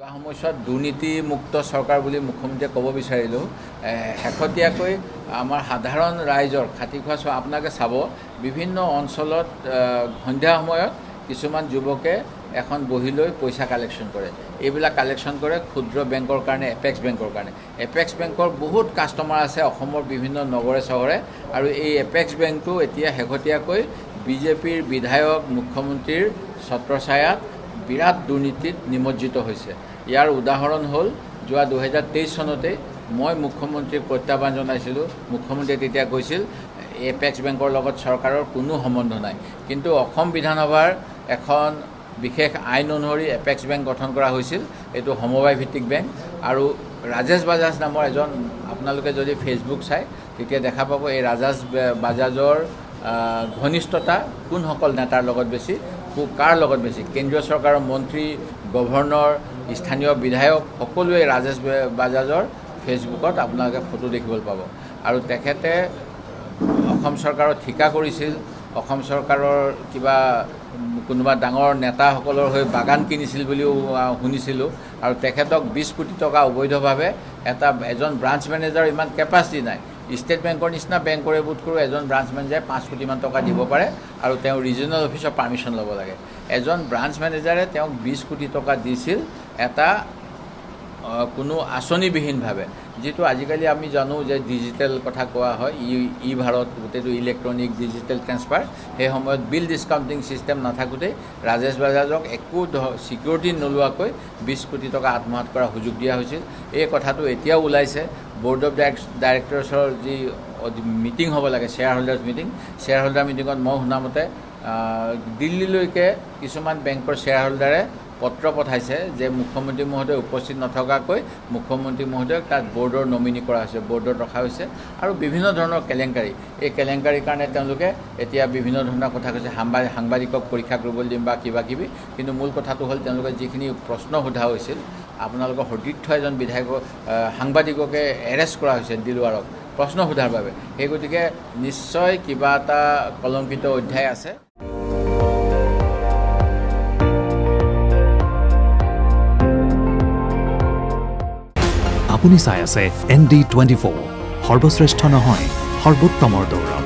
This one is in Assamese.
সময়ত দুৰ্নীতিমুক্ত চৰকাৰ বুলি মুখ্যমন্ত্ৰীয়ে ক'ব বিচাৰিলেও শেহতীয়াকৈ আমাৰ সাধাৰণ ৰাইজৰ খাতি খোৱা আপোনালোকে চাব বিভিন্ন অঞ্চলত সন্ধিয়া সময়ত কিছুমান যুৱকে এখন বহি লৈ পইচা কালেকশ্যন কৰে। এইবিলাক কালেকশ্যন কৰে ক্ষুদ্ৰ বেংকৰ কাৰণে, এপেক্স বেংকৰ কাৰণে। এপেক্স বেংকৰ বহুত কাষ্টমাৰ আছে অসমৰ বিভিন্ন নগৰে চহৰে, আৰু এই এপেক্স বেংকটো এতিয়া শেহতীয়াকৈ বিজেপিৰ বিধায়ক মুখ্যমন্ত্ৰীৰ ছত্ৰছায়াত বিৰাট দুৰ্নীতিত নিমজ্জিত হৈছে। ইয়াৰ উদাহৰণ হ'ল যোৱা 2023 চনতে মই মুখ্যমন্ত্ৰীক প্ৰত্যাহ্বান জনাইছিলোঁ। মুখ্যমন্ত্ৰীয়ে তেতিয়া কৈছিল এপেক্স বেংকৰ লগত চৰকাৰৰ কোনো সম্বন্ধ নাই, কিন্তু অসম বিধানসভাৰ এখন বিশেষ আইন অনুসৰি এপেক্স বেংক গঠন কৰা হৈছিল। এইটো সমবায় ভিত্তিক বেংক, আৰু ৰাজেশ বাজাজ নামৰ এজন, আপোনালোকে যদি ফেচবুক চাই তেতিয়া দেখা পাব এই ৰাজেশ বাজাজৰ ঘনিষ্ঠতা কোনসকল নেতাৰ লগত বেছি, কাৰ লগত বেছি। কেন্দ্ৰীয় চৰকাৰৰ মন্ত্ৰী, গভৰ্ণৰ, স্থানীয় বিধায়ক সকলোৱে ৰাজেশ বাজাজৰ ফেচবুকত আপোনালোকে ফটো দেখিবলৈ পাব। আৰু তেখেতে অসম চৰকাৰৰ ঠিকা কৰিছিল, অসম চৰকাৰৰ কিবা কোনোবা ডাঙৰ নেতাসকলৰ হৈ বাগান কিনিছিল বুলিও শুনিছিলোঁ। আৰু তেখেতক 20 কোটি টকা অবৈধভাৱে এজন ব্ৰাঞ্চ মেনেজাৰ ইমান কেপাচিটি নাই। ষ্টেট বেংকৰ নিচিনা বেংকৰে বোধ কৰোঁ এজন ব্ৰাঞ্চ মেনেজাৰে 5 কোটিমান টকা দিব পাৰে, আৰু তেওঁ ৰিজনেল অফিচৰ পাৰ্মিশ্যন ল'ব লাগে। এজন ব্ৰাঞ্চ মেনেজাৰে তেওঁক 20 কোটি টকা দিছিল এটা কোনো আঁচনিবিহীনভাৱে, যিটো আজিকালি আমি জানো যে ডিজিটেল কথা কোৱা হয়, ই ভাৰত, গোটেইটো ইলেক্ট্ৰনিক ডিজিটেল ট্ৰেন্সফাৰ। সেই সময়ত বিল ডিছকাউণ্টিং ছিষ্টেম নাথাকোঁতেই ৰাজেশ বাজাজক একো ছিকিউৰিটি নোলোৱাকৈ 20 কোটি টকা আত্মসাৎ কৰাৰ সুযোগ দিয়া হৈছিল। এই কথাটো এতিয়াও ওলাইছে। ব'ৰ্ড অফ ডাইৰেক্টৰ্ছৰ যি মিটিং হ'ব লাগে, share holders meeting, share holder মিটিঙত মই শুনামতে দিল্লীলৈকে কিছুমান বেংকৰ শ্বেয়াৰ হোল্ডাৰে পত্ৰ পঠাইছে যে মুখ্যমন্ত্ৰী মহোদয় উপস্থিত নথকাকৈ মুখ্যমন্ত্ৰী মহোদয়ক তাত ব'ৰ্ডৰ নমিনি কৰা হৈছে, ব'ৰ্ডত ৰখা হৈছে, আৰু বিভিন্ন ধৰণৰ কেলেংকাৰী। এই কেলেংকাৰীৰ কাৰণে তেওঁলোকে এতিয়া বিভিন্ন ধৰণৰ কথা কৈছে, সাংবাদিকক পৰীক্ষা কৰিবলৈ দিম বা কিবা কিবি। কিন্তু মূল কথাটো হ'ল তেওঁলোকে যিখিনি প্ৰশ্ন সোধা হৈছিল, আপোনালোকৰ সতীৰ্থ এজন বিধায়কক সাংবাদিককে এৰেষ্ট কৰা হৈছে দিলৱাৰক প্ৰশ্ন সোধাৰ বাবে। সেই গতিকে নিশ্চয় কিবা এটা কলংকিত অধ্যায় আছে। আপুনি চাই আছে ND24, সৰ্বশ্ৰেষ্ঠ নহয় সৰ্বোত্তমৰ দৌৰ।